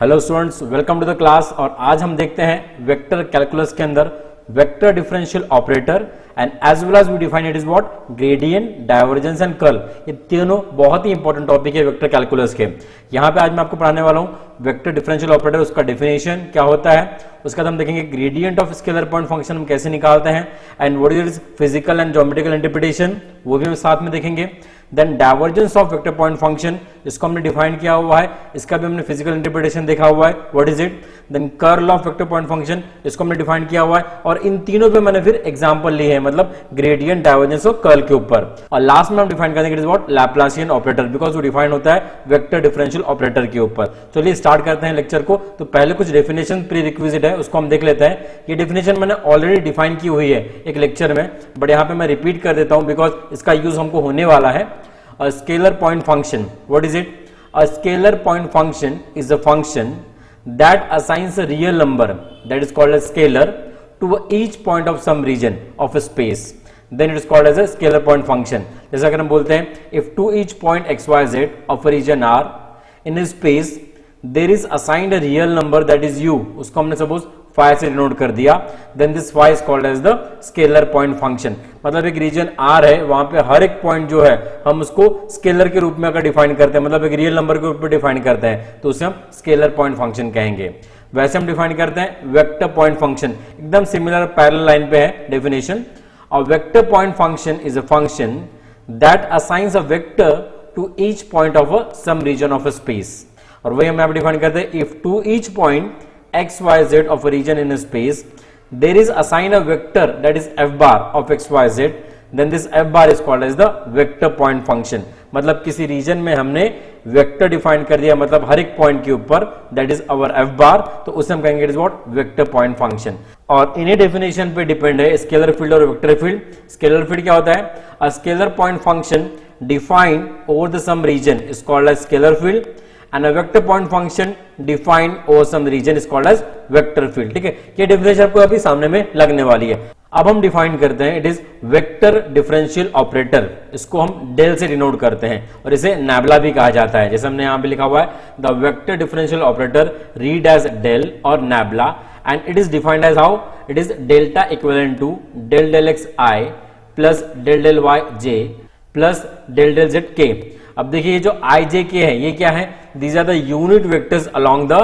Hello students, welcome to the class. और आज हम देखते हैं वेक्टर कैलकुलस के अंदर vector differential operator and as well as we define it is what gradient, divergence and curl. ये तीनों बहुत ही इंपॉर्टेंट टॉपिक है वेक्टर कैलकुलस के। यहाँ पे आज मैं आपको पढ़ाने वाला हूँ वेक्टर डिफरेंशियल ऑपरेटर, उसका डेफिनेशन क्या होता है, उसके बाद हम देखेंगे gradient of scalar point function हम कैसे निकालते हैं and what is physical and geometrical interpretation, वो भी हम साथ में देखेंगे। Then divergence of vector point function, इसको हमने डिफाइन किया हुआ है, इसका भी हमने फिजिकल इंटरप्रिटेशन देखा हुआ है, what is it. Then curl of vector point function, इसको हमने डिफाइन किया हुआ है और इन तीनों पे मैंने फिर एग्जांपल लिए हैं, मतलब ग्रेडियंट, डाइवर्जेंस और कर्ल के ऊपर। और लास्ट में हम डिफाइन करेंगे it is what Laplacian operator, because वो डिफाइन होता है वेक्टर डिफरेंशियल ऑपरेटर के ऊपर। चलिए स्टार्ट करते हैं लेक्चर को। तो पहले कुछ डेफिनेशन प्री रिक्विजिट है, उसको हम देख लेते हैं। ये डेफिनेशन मैंने ऑलरेडी डिफाइन की हुई है एक लेक्चर में, बट यहाँ पे मैं रिपीट कर देता हूँ बिकॉज इसका यूज हमको होने वाला है। A scalar point function, what is it? A scalar point function is a function that assigns a real number, that is called a scalar, to each point of some region of a space. Then it is called as a scalar point function. जैसा अगर हम बोलते हैं if to each point x y z of a region R in a space there is assigned a real number that is u, उसको हमने suppose phi से denote कर दिया, then this phi is called as the scalar point function। मतलब एक reason R है, वहां पे हर एक पॉइंट जो है हम उसको स्केलर के रूप में अगर डिफाइन करते हैं, मतलब एक रियल नंबर के रूप में डिफाइन करते हैं, तो उसे हम स्केलर पॉइंट फंक्शन कहेंगे। वैसे हम डिफाइन करते हैं वेक्टर पॉइंट फंक्शन, एकदम सिमिलर पैरेलल लाइन पे है डेफिनेशन। और vector point function is a function that assigns a vector to each point of a some region of a space. और वही हम यहाँ पे डिफाइन करते हैं if to each point x y z of a region in a space there is assigned a vector that is f bar of x y z, then this f bar is called as the vector point function। मतलब किसी reason में हमने vector define कर दिया, मतलब हर एक point के ऊपर, that is our f bar, तो उसे हम कहेंगे it is what vector point function. और इन्हीं डेफिनेशन पे डिपेंड है स्केलर फील्ड और वेक्टर फील्ड। स्केलर फील्ड क्या होता है? A scalar point function defined over the some region is called as scalar field and a vector point function defined over some region is called as vector field। ठीक है, ये definition आपको अभी सामने में लगने वाली है। अब हम डिफाइन करते हैं it is vector differential operator, इसको हम डेल से डिनोट करते हैं और इसे नैबला भी कहा जाता है। जैसे हमने यहां पे लिखा हुआ है the vector differential operator read as del और nabla and it is defined as how, it is delta equivalent to del del x i plus del del y j plus del del z k. अब देखिए ये जो आई J के है ये क्या है? These are the unit vectors along the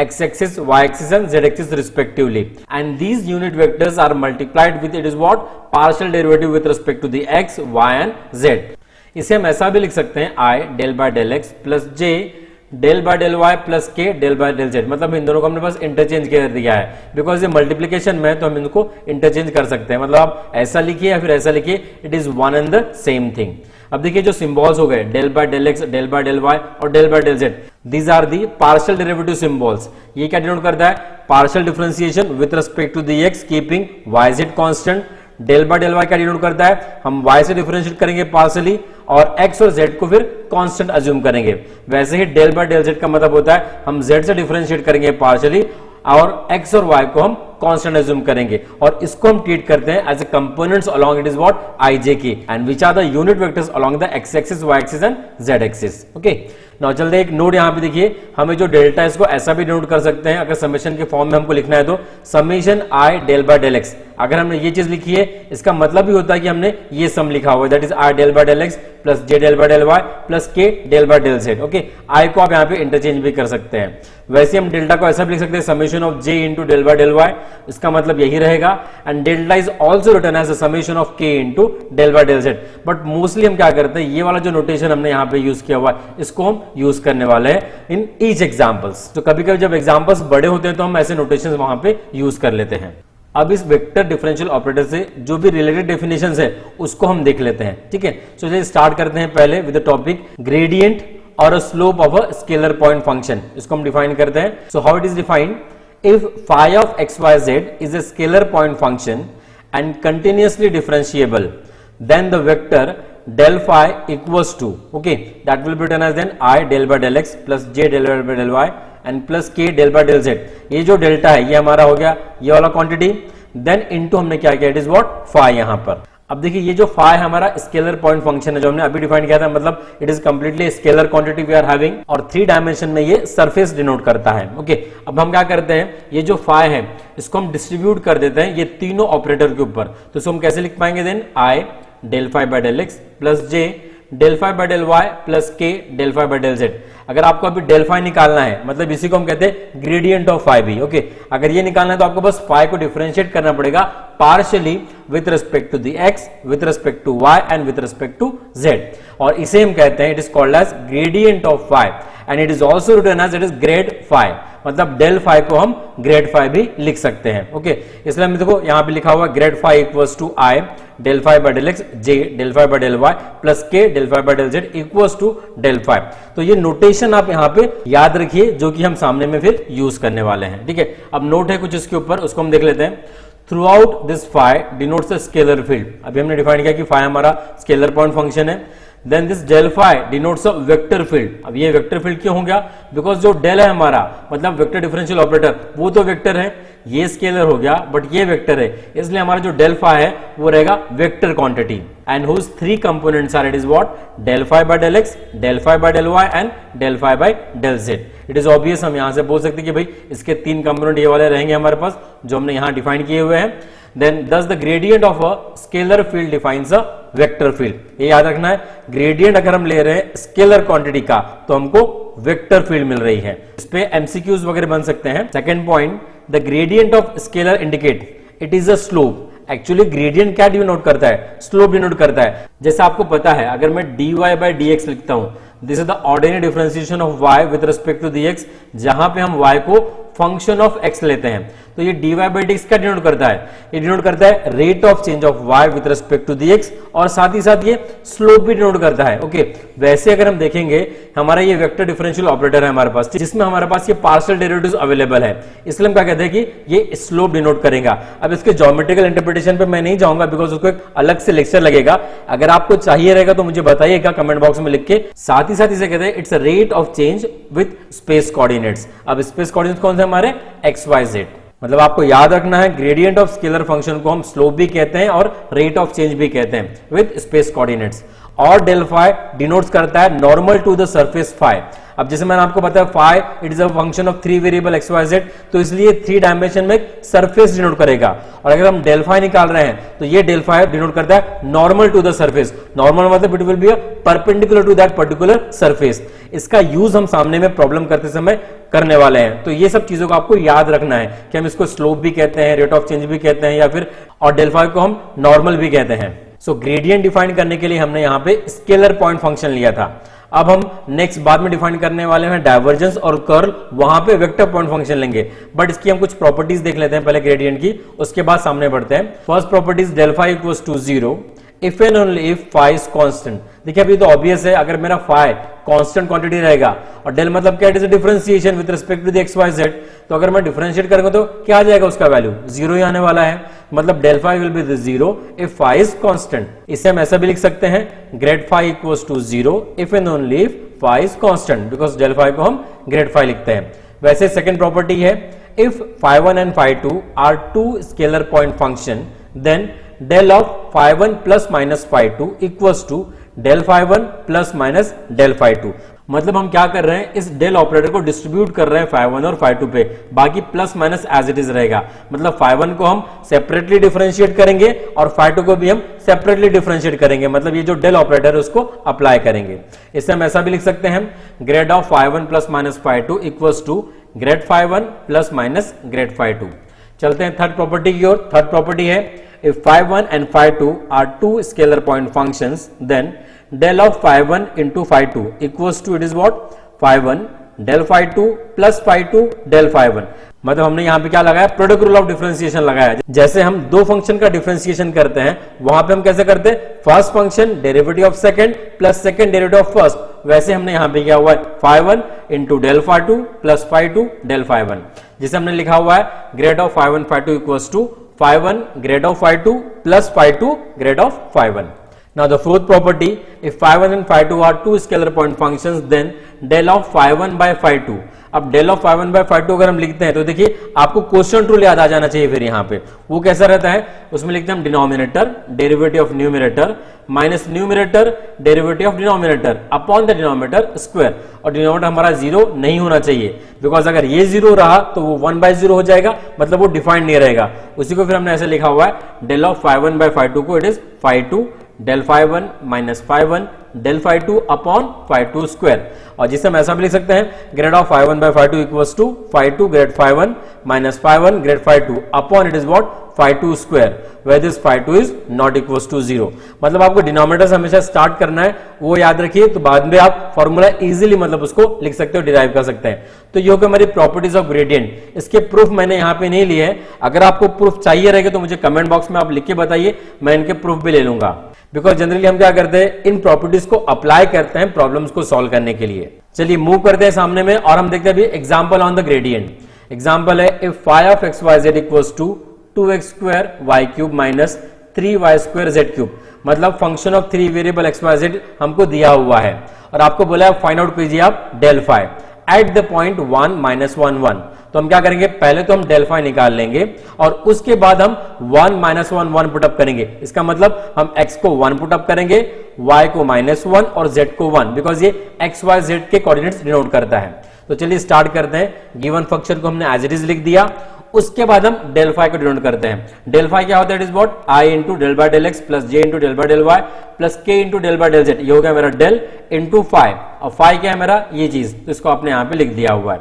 x-axis, y-axis and z-axis respectively, and these unit vectors are multiplied with it is what partial derivative with respect to the x, y and z। इसे हम ऐसा भी लिख सकते हैं i del by del x plus j del by del y plus k del by del z। मतलब इन दोनों को हमने बस इंटरचेंज कर दिया है, बिकॉज ये मल्टीप्लीकेशन में तो हम इनको इंटरचेंज कर सकते हैं। मतलब आप ऐसा लिखिए या फिर ऐसा लिखिए, it is one and the same thing. अब देखिए जो सिंबल्स हो गए del by del x, del by del y और del by del z, these are the partial derivative symbols. ये क्या डिनोट करता है? Partial differentiation with respect to the x keeping y z constant. Del by del y क्या denote करता है? हम y से डिफरेंशिएट करेंगे पार्शियली और x और z को फिर कांस्टेंट अज्यूम करेंगे। वैसे ही डेल बाय डेल z का मतलब होता है हम z से डिफरेंशिएट करेंगे पार्शियली और x और y को हम कांस्टेंट अज्यूम करेंगे, और इसको हम ट्रीट करते हैं as a components along it is what i j k and which are the unit vectors along the x axis, y axis and z axis. Okay, now चलते हैं एक नोट यहाँ पे देखिए, हमें जो डेल्टा है इसको ऐसा भी नोट कर सकते हैं अगर समेशन के फॉर्म में हमको लिखना है तो summation i del by del x। अगर हमने ये चीज लिखी है इसका मतलब भी होता है कि हमने ये सम लिखा हुआ है, that is i del by del x plus j del by del y plus k del by del z। Okay, i को आप यहाँ पे इंटरचेंज भी कर सकते हैं। वैसे हम डेल्टा को ऐसा भी लिख सकते हैं summation of j into del by del y, इसका मतलब यही रहेगा। And delta is also written as a summation of k into del by del z, but mostly हम क्या करते हैं, ये वाला जो नोटेशन हमने यहाँ पे यूज किया हुआ है इसको हम यूज करने वाले हैं इन ईच एग्जाम्पल्स। तो कभी कभी जब एग्जाम्पल्स बड़े होते हैं तो हम ऐसे नोटेशन वहां पे यूज कर लेते हैं। अब इस वेक्टर डिफरेंशियल ऑपरेटर से जो भी रिलेटेड डेफिनेशंस है उसको हम देख लेते हैं। ठीक है, तो चलिए स्टार्ट करते हैं पहले विद द टॉपिक ग्रेडियंट और a slope of a scalar point function. इसको हम डिफाइन करते हैं। So how it is defined? If phi of xyz is a scalar point function and continuously differentiable, then the vector del phi equals to, okay, that will be written as then I del by del x plus j del by del y and plus k del by del z। ये जो delta है ये हमारा हो गया ये वाला quantity, then into हमने क्या किया, इट इज व्हाट phi। यहां पर अब देखिए ये जो फाई हमारा स्केलर पॉइंट फंक्शन है जो हमने अभी डिफाइन किया था, मतलब it is completely scalar quantity we are having, और 3 डायमेंशन में ये सरफेस डिनोट करता है। ओके, अब हम क्या करते हैं, ये जो फाई है इसको हम डिस्ट्रीब्यूट कर देते हैं ये तीनों ऑपरेटर के ऊपर। तो इसको हम कैसे लिख पाएंगे then, i del phi by del x plus J del phi by del Y plus के del phi by del z. अगर आपको अभी डेल फाई निकालना है, मतलब इसी को हम कहते हैं ग्रेडियंट ऑफ फाई भी। ओके, अगर ये निकालना है तो आपको बस फाई को डिफरेंशिएट करना पड़ेगा partially with respect to the x, with respect to y and with respect to z, और इसे हम कहते हैं it is called as gradient of phi and it is also written as it is grad phi, मतलब del phi को हम grad phi भी लिख सकते हैं। ओके, इसलिए हम देखो यहां पे लिखा हुआ grad phi equals to I del phi by del x j del phi by del Y plus के del phi by del z equals to del phi. तो ये नोटेशन आप यहां पे याद रखिए जो कि हम सामने में फिर यूज करने वाले हैं। ठीक है, अब नोट है कुछ इसके ऊपर, उसको हम देख लेते हैं। Throughout this phi denotes a scalar field. अभी हमने डिफाइन किया कि फाई हमारा स्केलर पॉइंट फंक्शन है। Then this del phi denotes a vector field. अब ये वेक्टर फील्ड क्यों हो गया, बिकॉज जो डेल है हमारा मतलब वेक्टर डिफरेंशियल ऑपरेटर वो तो वेक्टर है, ये स्केलर हो गया बट ये वेक्टर है, इसलिए हमारा जो डेल फाई है वो रहेगा vector quantity and whose 3 components are it is what, del phi by del x, del phi by del y and del phi by del z. It is obvious, हम यहां से बोल सकते हैं कि भाई इसके 3 कंपोनेंट ये वाले रहेंगे हमारे पास जो हमने यहां डिफाइन किए हुए हैं। Then thus the gradient of a scalar field defines a vector field. ये याद रखना है, gradient अगर हम ले रहे हैं स्केलर क्वांटिटी का तो हमको वेक्टर फील्ड मिल रही है। इस पे एमसीक्यूज वगैरह बन सकते हैं। Second point, the gradient of scalar indicate it is a slope. Actually gradient क्या डिनोट करता है, स्लोप डिनोट करता है। जैसे आपको पता है अगर मैं dy by dx लिखता हूं, this is the ordinary differentiation of y with respect to dx, जहां पे हम y को फंक्शन ऑफ x लेते हैं। तो ये dy by dx क्या डिनोट करता है, ये डिनोट करता है rate of change of y with respect to dx, और साथ ही साथ ये स्लोप भी डिनोट करता है। ओके, वैसे अगर हम देखेंगे हमारा ये वेक्टर डिफरेंशियल ऑपरेटर है हमारे पास, जिसमें हमारे पास ये पार्शियल डेरिवेटिव्स अवेलेबल है, इसलिए हम क्या कहते हैं कि ये स्लोप डिनोट करेगा। अब इसके ज्योमेट्रिकल इंटरप्रिटेशन पे मैं नहीं जाऊंगा बिकॉज उसको एक अलग से लेक्चर लगेगा। अगर आपको चाहिए रहेगा तो मुझे बताइएगा कमेंट बॉक्स में लिख के। साथ ही साथ इसे कहते हैं it's a rate of change with space coordinates. अब स्पेस कोऑर्डिनेट्स कौन से हमारे, एक्स वाई जेड। मतलब आपको याद रखना है ग्रेडियंट ऑफ स्केलर फंक्शन को हम स्लोप भी कहते हैं और रेट ऑफ चेंज भी कहते हैं विद स्पेस कोऑर्डिनेट्स। और डेल फाई डिनोट्स करता है normal to the surface phi. अब जैसे मैंने आपको बताया phi it is a function of 3 variable x y z, तो इसलिए 3 डायमेंशन में सरफेस डिनोट करेगा। और अगर हम डेल फाई निकाल रहे हैं तो ये डेल फाई डिनोट करता है normal to the surface. Normal मतलब it will be perpendicular to that particular surface. इसका यूज हम सामने में प्रॉब्लम करते समय करने वाले हैं। तो ये सब चीजों को आपको याद रखना है कि हम इसको स्लोप भी कहते हैं, रेट ऑफ चेंज भी कहते हैं, या फिर और डेल फाई को हम नॉर्मल भी कहते हैं। सो ग्रेडियंट डिफाइन करने के लिए हमने यहां पे स्केलर पॉइंट फंक्शन लिया था। अब हम नेक्स्ट बाद में डिफाइन करने वाले हैं डाइवर्जेंस और कर्ल, वहां पे वेक्टर पॉइंट फंक्शन लेंगे। बट इसकी हम कुछ प्रॉपर्टीज देख लेते हैं पहले ग्रेडियंट की, उसके बाद सामने बढ़ते हैं। First properties, del phi equals to 0 if and only if phi is constant. देखिए अभी तो ऑब्वियस है, अगर मेरा फाई कांस्टेंट क्वांटिटी रहेगा और डेल मतलब क्या, it is a differentiation with respect to the x y z, तो अगर मैं डिफरेंशिएट करूंगा तो क्या आ जाएगा, उसका वैल्यू 0 ही आने वाला है। मतलब del phi will be 0 if phi is constant. इसे हम ऐसा भी लिख सकते हैं, grad phi equals to 0 if and only if phi is constant, because del phi को हम ग्रेड फाई लिखते हैं। वैसे सेकंड प्रॉपर्टी है, if phi 1 and phi 2 are 2 scalar point function then del of phi 1 plus minus phi 2 equals to del phi 1 plus minus del phi 2। मतलब हम क्या कर रहे हैं, इस डेल ऑपरेटर को डिस्ट्रीब्यूट कर रहे हैं phi 1 और phi 2 पे, बाकी plus minus as it is रहेगा। मतलब phi 1 को हम सेपरेटली डिफरेंशिएट करेंगे और phi 2 को भी हम सेपरेटली डिफरेंशिएट करेंगे। मतलब ये जो डेल ऑपरेटर है उसको अप्लाई करेंगे। इससे हम ऐसा भी लिख सकते हैं, grad of phi 1 plus minus phi 2 equals to grad phi 1 plus minus grad phi 2। चलते हैं थर्ड प्रॉपर्टी की ओर। थर्ड प्रॉपर्टी है, if phi 1 and phi 2 are 2 scalar point functions then del of phi 1 into phi 2 equals to it is what, phi 1 del phi 2 plus phi 2 del phi 1। मतलब हमने यहां पे क्या लगाया, प्रोडक्ट रूल ऑफ डिफरेंशिएशन लगाया। जैसे हम दो फंक्शन का डिफरेंशिएशन करते हैं वहां पे हम कैसे करते हैं, first function derivative of second plus second derivative of first, वैसे हमने यहां पे किया हुआ है phi 1 into del phi 2 plus phi 2 del phi 1, जिसे हमने लिखा हुआ है grade of phi 1 phi 2 equals to phi 1 grade of phi 2 plus phi 2 grade of phi 1। Now the fourth property, if phi 1 and phi 2 are 2 scalar point functions then del of phi 1 by phi 2 अब del of phi 1 by phi 2 अगर हम लिखते हैं तो देखिए आपको quotient rule याद आ जाना चाहिए फिर यहाँ पे। वो कैसा रहता है, उसमें लिखते हैं हम denominator derivative of numerator minus numerator derivative of denominator upon the denominator square, और डिनोमिनेटर हमारा 0 नहीं होना चाहिए, बिकॉज अगर ये 0 रहा तो वो 1/0 हो जाएगा, मतलब वो डिफाइंड नहीं रहेगा। उसी को फिर हमने ऐसे लिखा हुआ है del of phi 1 by phi 2 को it is phi 2 del phi 1 minus phi 1 del phi 2 upon phi 2 square, और जिसे हम ऐसा भी लिख सकते हैं grad of phi 1 by phi 2 equals to phi 2 grad phi 1 minus phi 1 grad phi 2 upon it is what phi 2 square, where this phi 2 is not equals to 0। मतलब आपको डिनोमिनेटर से हमेशा स्टार्ट करना है, वो याद रखिए, तो बाद में आप फॉर्मूला इजीली मतलब उसको लिख सकते हो, डिराइव कर सकते हैं। तो ये होगा हमारी प्रॉपर्टीज ऑफ ग्रेडियंट। इसके प्रूफ मैंने यहाँ पे नहीं लिए हैं, अगर आपको प्रूफ चाहिए रहेगा तो मुझे कमेंट बॉक्स में आप लिख के बताइए, मैं इनके प्रूफ भी ले लूंगा, बिकॉज जनरली हम क्या करते हैं, इन प्रॉपर्टीज को अप्लाई करते हैं प्रॉब्लम्स को सॉल्व करने के लिए। चलिए मूव करते हैं सामने में, और हम देखते हैं अभी example on the gradient. Example है if phi of xyz equals to 2x square y cube minus 3y square z cube, मतलब फंक्शन ऑफ 3 वेरिएबल xyz हमको दिया हुआ है, और आपको बोला है फाइंड आउट कीजिए आप del phi at the point 1 minus 1 1। तो हम क्या करेंगे, पहले तो हम डेल फाई निकाल लेंगे और उसके बाद हम 1 माइनस 1 1 पुटअप करेंगे। इसका मतलब हम x को 1 पुटअप करेंगे, y को माइनस 1 और z को 1, बिकॉज ये x y z के कोऑर्डिनेट्स डिनोट करता है। तो चलिए स्टार्ट करते हैं। गिवन फंक्शन को हमने एज इट इज लिख दिया, उसके बाद हम डेल फाई को डिनोट करते हैं। डेल फाई क्या होता है, it is what i into del by del x plus j into del by del Y plus k into del by del z. ये हो गया मेरा डेल इंटू फाई, और फाई क्या है मेरा ये चीज, तो इसको आपने यहां पे लिख दिया हुआ है।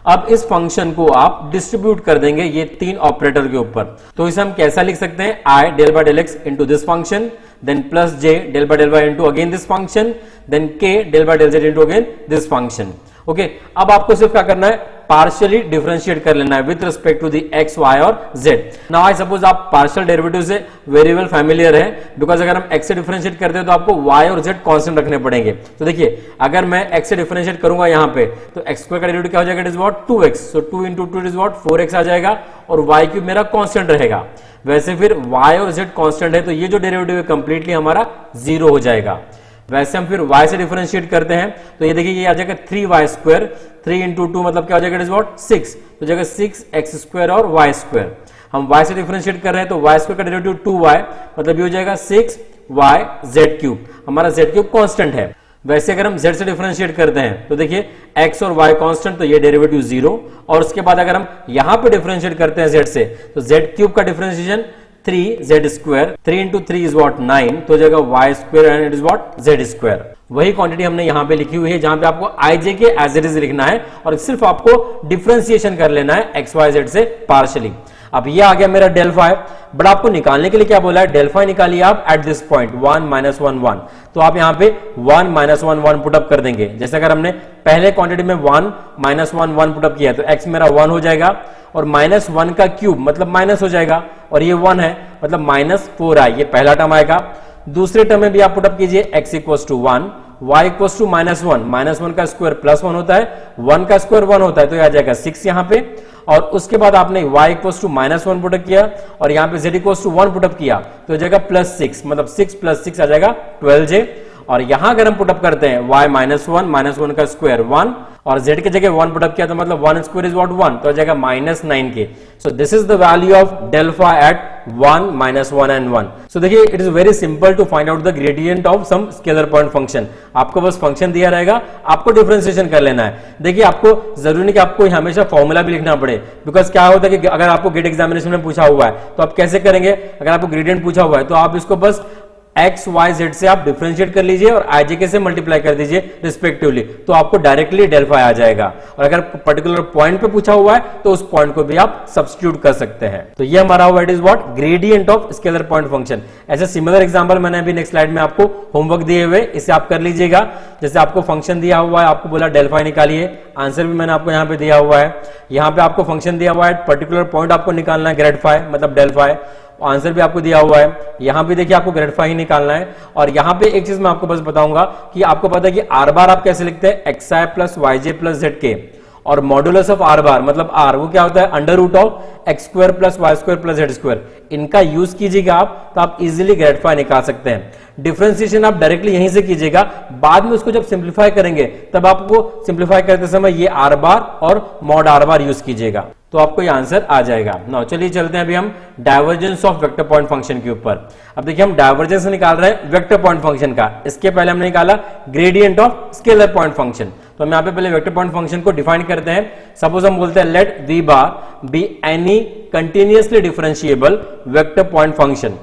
अब इस फंक्शन को आप डिस्ट्रीब्यूट कर देंगे ये 3 ऑपरेटर के ऊपर, तो इसे हम कैसा लिख सकते हैं, i del by del x into this function, then plus j del by del y into again this function, then k del by del z into again this function. Okay, अब आपको सिर्फ क्या करना है, पार्शियली डिफरेंशिएट कर लेना है with respect to the x, y और z। नाउ आई सपोज आप पार्शियल डेरिवेटिव से वेरिएबल फैमिलियर है, बिकॉज अगर हम x से डिफरेंशिएट करते हैं तो आपको y और z कांस्टेंट रखने पड़ेंगे। तो देखिए अगर मैं x से डिफरेंशिएट करूंगा यहाँ पे, तो x स्क्वायर का डेरिवेटिव क्या हो जाएगा, it is what 2x, so 2 into 2 is what 4x आ जाएगा, और y क्यूब मेरा कांस्टेंट रहेगा। वैसे फिर y और z कांस्टेंट है, तो ये जो डेरिवेटिव है कंप्लीटली हमारा 0 हो जाएगा। वैसे हम फिर y से डिफरेंशिएट करते हैं, तो ये देखिए ये आ जाएगा 3y स्क्वायर, 3 इंटू 2 मतलब क्या हो जाएगा, इट इज व्हाट 6, तो जाएगा 6x स्क्वायर और y स्क्वायर। हम y से डिफरेंशिएट कर रहे हैं, तो y स्क्वायर का डेरिवेटिव 2y, मतलब ये हो जाएगा 6y z क्यूब, हमारा z क्यूब कांस्टेंट है। वैसे अगर हम z से डिफरेंशिएट करते हैं, तो देखिए x और y कांस्टेंट, तो ये डेरिवेटिव 0, और उसके बाद अगर हम यहां पे डिफरेंशिएट करते हैं z से, तो z क्यूब का differentiation 3z square, 3 into 3 is what 9, तो जाएगा y square and it is what z square. वही क्वांटिटी हमने यहां पे लिखी हुई है, जहां पे आपको ij के एज इट इज लिखना है, और सिर्फ आपको डिफरेंशिएशन कर लेना है x y z से पार्शियली। अब ये आ गया मेरा डेल फाई, बट आपको निकालने के लिए क्या बोला है, डेल फाई निकालिए आप एट दिस पॉइंट 1 माइनस 1 1, तो आप यहाँ पे 1 माइनस 1 1 पुटअप कर देंगे। जैसे अगर हमने पहले क्वांटिटी में 1 माइनस 1 1 पुटअप किया, तो x मेरा 1 हो जाएगा, और माइनस 1 का क्यूब मतलब माइनस हो जाएगा, और ये 1 है मतलब माइनस 4i, ये पहला टर्म आएगा। दूसरे टर्म में भी आप पुटअप कीजिए, x equals to 1, y equals to minus 1, minus 1 का स्क्वायर प्लस 1 होता है, 1 का स्क्वायर 1 होता है, तो ये आ जाएगा 6 यहाँ पे। और उसके बाद आपने y equals to minus 1 put up किया, और यहाँ पे z इक्वल्स टू 1 पुटअप किया, तो हो जाएगा प्लस 6, मतलब 6 प्लस 6 आ जाएगा 12j। और यहां अगर हम पुटअप करते हैं y माइनस 1 का स्क्वायर 1, और z की जगह 1 पुटअप किया, तो मतलब 1 स्क्वायर इज व्हाट 1, तो आ जाएगा minus 9k। So this is the value of del phi at 1 minus 1 and 1। So देखिए it is very simple to find out the gradient of some scalar point function. आपको बस function दिया रहेगा, आपको differentiation कर लेना है। देखिए आपको जरूरी नहीं कि आपको हमेशा फॉर्मूला भी लिखना पड़े, बिकॉज क्या होता है कि अगर आपको गेट एग्जामिनेशन में पूछा हुआ है तो आप कैसे करेंगे, अगर आपको ग्रेडियंट पूछा हुआ है तो आप इसको बस x y z से आप डिफरेंशिएट कर लीजिए और i j k से मल्टीप्लाई कर दीजिए रिस्पेक्टिवली, तो आपको डायरेक्टली डेल फाई आ जाएगा। और अगर पर्टिकुलर पॉइंट पे पूछा हुआ है तो उस पॉइंट को भी आप सब्स्टिट्यूट कर सकते हैं। तो ये हमारा हुआ it is what gradient of scalar point function. ऐसे सिमिलर एग्जांपल मैंने अभी नेक्स्ट स्लाइड में आपको होमवर्क दिए हुए, इसे आप कर लीजिएगा। जैसे आपको फंक्शन दिया हुआ है, आपको बोला डेल फाई निकालिए, आंसर भी मैंने आपको यहाँ पे दिया हुआ है। यहाँ पे आपको फंक्शन दिया हुआ है, पर्टिकुलर पॉइंट आपको निकालना है ग्रेड फाई मतलब डेल फाई, आंसर भी आपको दिया हुआ है। यहां भी देखिए आपको ग्रेड फाई ही निकालना है। और यहां पे एक चीज मैं आपको बस बताऊंगा कि आपको पता है कि आर बार आप कैसे लिखते हैं, x i plus Y j plus Z के, और मॉडुलस ऑफ आर बार मतलब आर वो क्या होता है under root of x square plus y square plus z square, इनका यूज कीजिएगा आप तो आप इजीली ग्रेड फाई निकाल सकते हैं। डिफरेंशिएशन आप डायरेक्टली यहीं से कीजिएगा, बाद में उसको जब सिंप्लीफाई करेंगे तब आपको सिंप्लीफाई करते समय ये आर बार और मॉड आर बार यूज कीजिएगा तो आपको ये आंसर आ जाएगा। नाउ चलिए चलते हैं अभी हम divergence of vector point function के ऊपर। अब देखिए हम डाइवर्जेंस निकाल रहे हैं वेक्टर पॉइंट फंक्शन का, इसके पहले हमने निकाला gradient of scalar point function. तो हम यहाँ पे पहले वेक्टर पॉइंट फंक्शन को डिफाइन करते हैं। सपोज हम बोलते हैं let v bar be any continuously differentiable vector point function,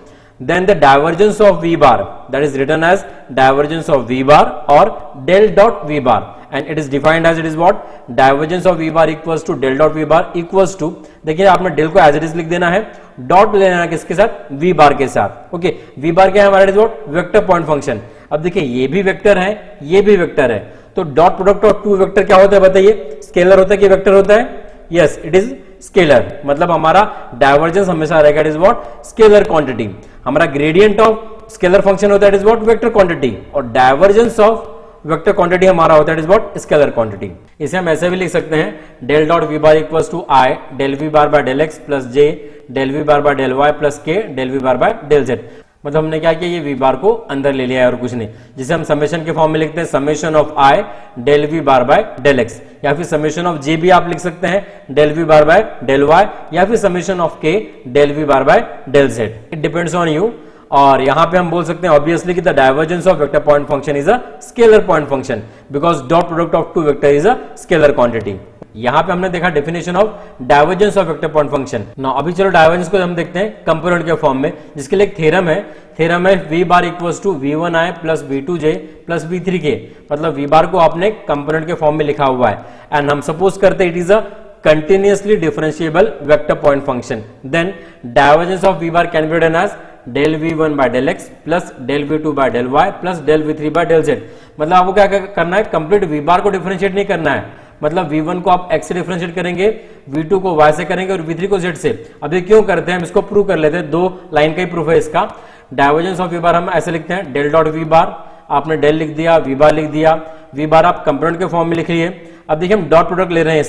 then the divergence of v bar that is written as divergence of v bar or del dot v bar, and it is defined as it is what divergence of v bar equals to del dot v bar equals to, देखिए आपने del को as it is लिख देना है, dot लेना है किसके साथ v bar के साथ। ओके v bar क्या है हमारा, it is what vector point function. अब देखिए ये भी वेक्टर है ये भी वेक्टर है, तो dot product of two vector क्या होता है बताइए, स्केलर होता है कि वेक्टर होता है? यस इट इज स्केलर, मतलब हमारा डाइवर्जेंस हमेशा रहेगा it is what scalar quantity. हमारा ग्रेडियंट ऑफ स्केलर फंक्शन होता है it is what vector quantity, और डाइवर्जेंस ऑफ वेक्टर क्वांटिटी हमारा होता है it is what scalar quantity. इसे हम ऐसे भी लिख सकते हैं del dot V bar equals to I del we bar by del x plus J del we bar by del Y plus के del we bar by del z. मतलब हमने क्या किया, ये वी बार को अंदर ले लिया है और कुछ नहीं, जिसे हम समेशन के फॉर्म में लिखते हैं summation of i del we bar by del x, या फिर समेशन ऑफ जे भी आप लिख सकते हैं del we bar by del y, या फिर summation of k del we bar by del z, it depends on you. और यहां पे हम बोल सकते हैं ऑब्वियसली कि the divergence of vector point function is a scalar point function because dot product of two vector is a scalar quantity. यहां पे हमने देखा definition of divergence of vector point function. Now अभी चलो डाइवर्जेंस को हम देखते हैं कंपोनेंट के फॉर्म में, जिसके लिए एक थ्योरम है। थ्योरम है v bar equals to v1i plus v2j plus v3k, मतलब वी बार को आपने कंपोनेंट के फॉर्म में लिखा हुआ है, एंड हम सपोज करते हैं it is a continuously differentiable vector point function, then divergence of v bar can be written as del v1 by del x plus del v2 by del y plus del v3 by del z। मतलब आपको क्या करना है, complete v bar को differentiate नहीं करना है, मतलब v1 को आप x से डिफरेंशिएट करेंगे, v2 को y से करेंगे और v3 को z से। अब ये क्यों करते हैं हम इसको प्रूव कर लेते हैं, दो लाइन का ही प्रूफ है इसका। डाइवर्जेंस ऑफ v bar हम ऐसे लिखते हैं डेल डॉट v bar, आपने डेल लिख दिया v bar लिख दिया, v bar आप कंपोनेंट के फॉर्म में लिख लिए। अब देखिए हम डॉट प्रोडक्ट ले रहे हैं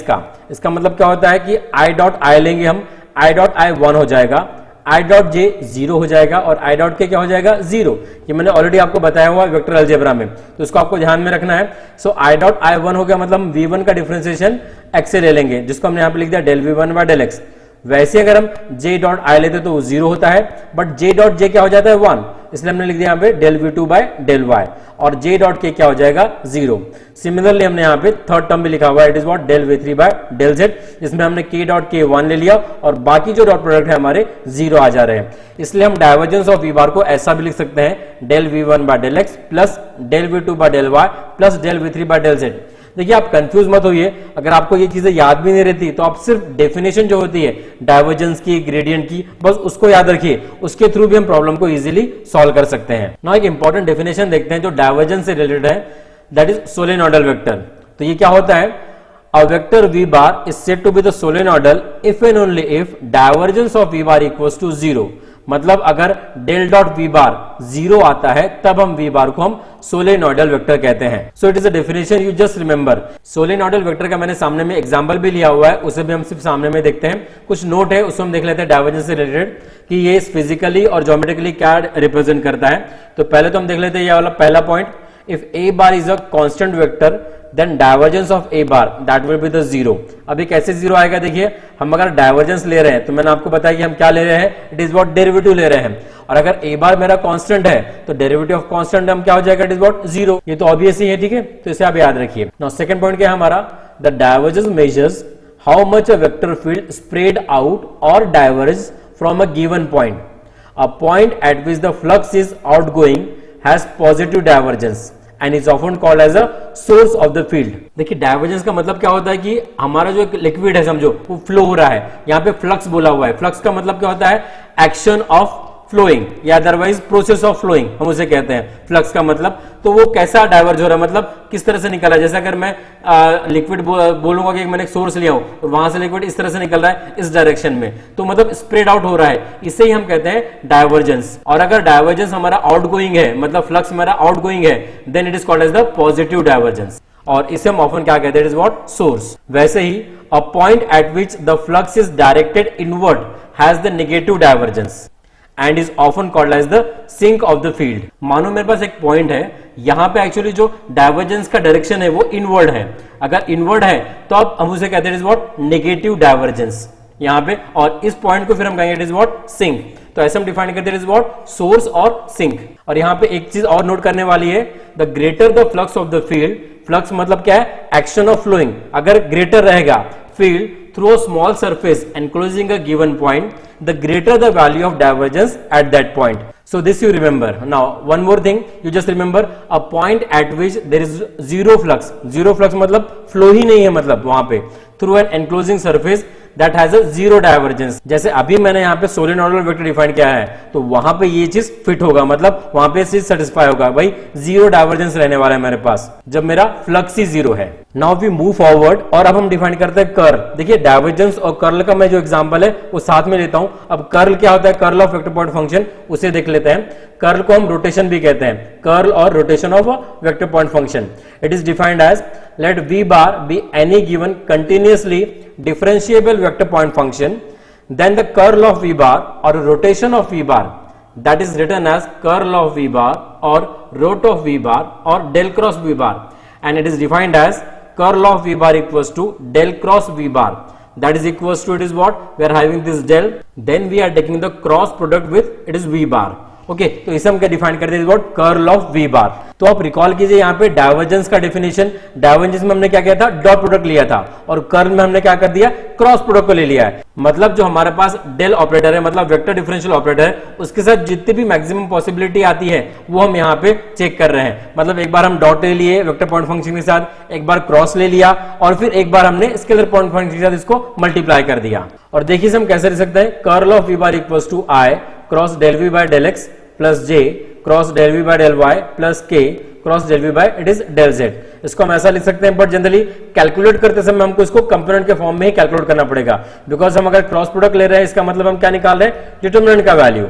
इसका मतलब क्या होता है कि i डॉट i लेंगे हम, i डॉट i 1 हो जाएगा, i डॉट j 0 हो जाएगा और i डॉट k क्या हो जाएगा 0। ये मैंने ऑलरेडी आपको बताया हुआ वेक्टर अलजेब्रा में, तो इसको आपको ध्यान में रखना है। सो i डॉट i 1 हो गया, मतलब हम v1 का डिफरेंशिएशन x से ले लेंगे, जिसको हमने यहाँ पे लिख दिया del v1 by del x। वैसे अगर हम j डॉट i लेते तो वो 0 होता है, बट j डॉट j क्या हो जाता है 1, इसलिए हमने लिख दिया यहाँ पे del v2 by del y, और j डॉट k क्या हो जाएगा 0। सिमिलरली हमने यहाँ पे थर्ड टर्म भी लिखा हुआ है it is what del v3 by del z, जिसमें हमने k डॉट k 1 ले लिया और बाकी जो डॉट प्रोडक्ट है हमारे 0 आ जा रहे हैं। इसलिए हम डाइवर्जेंस ऑफ v बार को ऐसा भी लिख सकते हैं del v1 by del x plus del v2 by del y plus del v3 by del z। देखिए आप कंफ्यूज मत होइए, अगर आपको ये चीजें याद भी नहीं रहती तो आप सिर्फ डेफिनेशन जो होती है डाइवर्जेंस की ग्रेडियंट की बस उसको याद रखिए, उसके थ्रू भी हम प्रॉब्लम को इजीली सॉल्व कर सकते हैं। ना एक इंपॉर्टेंट डेफिनेशन देखते हैं जो डाइवर्जेंस से रिलेटेड है, दैट इज सोलेनोइडल वेक्टर। तो ये क्या होता है, a vector v bar is said to be the solenoidal if and only if divergence of v bar equals to 0। मतलब अगर डेल डॉट v बार 0 आता है तब हम v बार को हम सोलेनोइडल वेक्टर कहते हैं। So it is a definition you just remember. Solenoidal vector का मैंने सामने में एग्जांपल भी लिया हुआ है, उसे भी हम सिर्फ सामने में देखते हैं। कुछ नोट है उसको हम देख लेते हैं डाइवर्जेंस से रिलेटेड कि ये फिजिकली और ज्योमेट्रिकली क्या रिप्रेजेंट करता है। तो पहले तो हम देख लेते हैं ये वाला पहला point, if a bar is a constant vector then divergence of a bar that will be the 0। अभी कैसे 0 आएगा, देखिए हम अगर डाइवर्जेंस ले रहे हैं तो मैंने आपको बताया कि हम क्या ले रहे हैं, इट इज व्हाट डेरिवेटिव ले रहे हैं, और अगर a बार मेरा कांस्टेंट है तो डेरिवेटिव ऑफ कांस्टेंट हम क्या हो जाएगा, इट इज व्हाट 0। ये तो ऑब्वियस ही है, ठीक है, तो इसे आप याद रखिए। नाउ सेकंड पॉइंट क्या है हमारा, the divergence measures how much a vector field spread out और diverge from a given point. A point at which the flux is outgoing has positive divergence and is often called as a source of the field। देखिए divergence का मतलब क्या होता है कि हमारा जो एक लिक्विड है समझो वो फ्लो हो रहा है, यहाँ पे फ्लक्स बोला हुआ है। फ्लक्स का मतलब क्या होता है, एक्शन ऑफ फ्लोइंग या अदरवाइज प्रोसेस ऑफ फ्लोइंग हम उसे कहते हैं फ्लक्स का मतलब। तो वो कैसा डाइवर्ज हो रहा है, मतलब किस तरह से निकल रहा है। जैसे अगर मैं लिक्विड बोलूंगा कि मैंने एक सोर्स लिया हूं और वहां से लिक्विड इस तरह से निकल रहा है इस डायरेक्शन में, तो मतलब स्प्रेड आउट हो रहा है, इसे ही हम कहते हैं डाइवर्जेंस। और अगर डाइवर्जेंस हमारा आउटगोइंग है, मतलब फ्लक्स हमारा आउटगोइंग है, then it is called as the positive divergence. और इसे हम ऑफन क्या कहते हैं, इट इज व्हाट, सोर्स। वैसे ही a point at which the flux is directed inward has the negative divergence and is often called as the sink of the field. मानो मेरे पास एक पॉइंट है, यहां पे एक्चुअली जो डाइवर्जेंस का डायरेक्शन है वो इनवर्ड है। अगर इनवर्ड है तो अब हम उसे कहते हैं it is what, negative divergence यहां पे, और इस पॉइंट को फिर हम कहेंगे इट इज व्हाट, सिंक। तो ऐसे हम डिफाइन करते हैं इट इज व्हाट, सोर्स और सिंक। और यहां पे एक चीज और नोट करने वाली है, the greater the flux of the field, flux मतलब क्या है, एक्शन ऑफ फ्लोइंग, अगर ग्रेटर रहेगा field through a small surface enclosing a given point, the greater the value of divergence at that point. So this you remember. Now one more thing you just remember, a point at which there is zero flux. Zero flux मतलब flow ही नहीं है, मतलब वहां पे through an enclosing surface that has a zero divergence. जैसे अभी मैंने यहाँ पे सोलेनोइडल वेक्टर डिफाइन किया है, तो वहां पे ये चीज फिट होगा, मतलब वहां पे चीज सेटिस्फाई होगा, भाई जीरो डाइवर्जेंस रहने वाला है मेरे पास जब मेरा फ्लक्स ही जीरो है। नाउ वी मूव फॉरवर्ड और अब हम डिफाइन करते हैं कर्ल। देखिए डाइवर्जेंस और कर्ल का मैं जो एग्जांपल है वो साथ में लेता हूं। अब कर्ल क्या होता है, curl of vector point function, उसे देख लेते हैं। कर्ल को हम रोटेशन भी कहते हैं, कर्ल और rotation of vector point function. It is defined as let v bar be any given continuously differentiable vector point function, then the curl of v bar or rotation of v bar, that is written as curl of v bar or rot of v bar or del cross v bar, and it is defined as curl of v bar equals to del cross v bar, that is equals to, it is what, we are having this del, then we are taking the cross product with, it is v bar. Okay तो इसे हम क्या define करते हैं, curl of we bar. तो आप recall कीजिए यहाँ पे डाइवर्जेंस का डेफिनेशन, डाइवर्जेंस में हमने क्या किया था, डॉट प्रोडक्ट लिया था, और कर्ल में हमने क्या कर दिया, क्रॉस प्रोडक्ट को ले लिया है। मतलब जो हमारे पास डेल ऑपरेटर है, मतलब वेक्टर डिफरेंशियल ऑपरेटर है, उसके साथ जितनी भी मैक्सिमम पॉसिबिलिटी आती है वो हम यहाँ पे चेक कर रहे हैं। मतलब एक बार हम डॉट ले लिए वेक्टर पॉइंट फंक्शन के साथ, एक बार क्रॉस ले लिया, और फिर एक बार हमने स्केलर पॉइंट फंक्शन के साथ इसको मल्टीप्लाई कर दिया। और देखिए हम कैसे लिख सकते हैं, curl of we bar equals to I cross del we by del x plus J cross del we by del Y plus K cross del we by it is del Z. इसको हम ऐसा लिख सकते हैं, but generally calculate करते समय हमको इसको कंपोनेंट के फॉर्म में ही कैलकुलेट करना पड़ेगा, बिकॉज हम अगर क्रॉस प्रोडक्ट ले रहे हैं इसका मतलब हम क्या निकाल रहे हैं, डिटरमिनेंट का वैल्यू।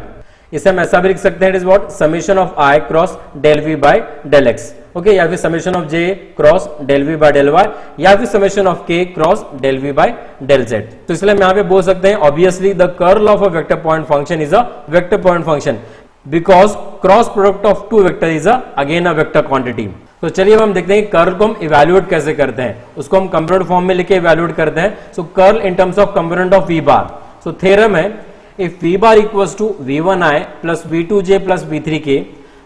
इसे हम ऐसा भी लिख सकते हैं, it is what, summation of i cross del we by del x, okay, या फिर summation of j cross del we by del y, या फिर summation of k cross del we by del z. तो इसलिए हम यहाँ पे बोल सकते हैं, obviously the curl of a vector point function is a vector point function because cross product of two vector is again a vector quantity। तो चलिए अब हम देखते हैं कर्ल को हम इवैल्यूएट कैसे करते हैं, उसको हम कंपोनेंट फॉर्म में लिखे इवैल्यूएट करते हैं। So curl in terms of component of we bar. So theorem है, if V bar equals to v1i plus v2j plus v3k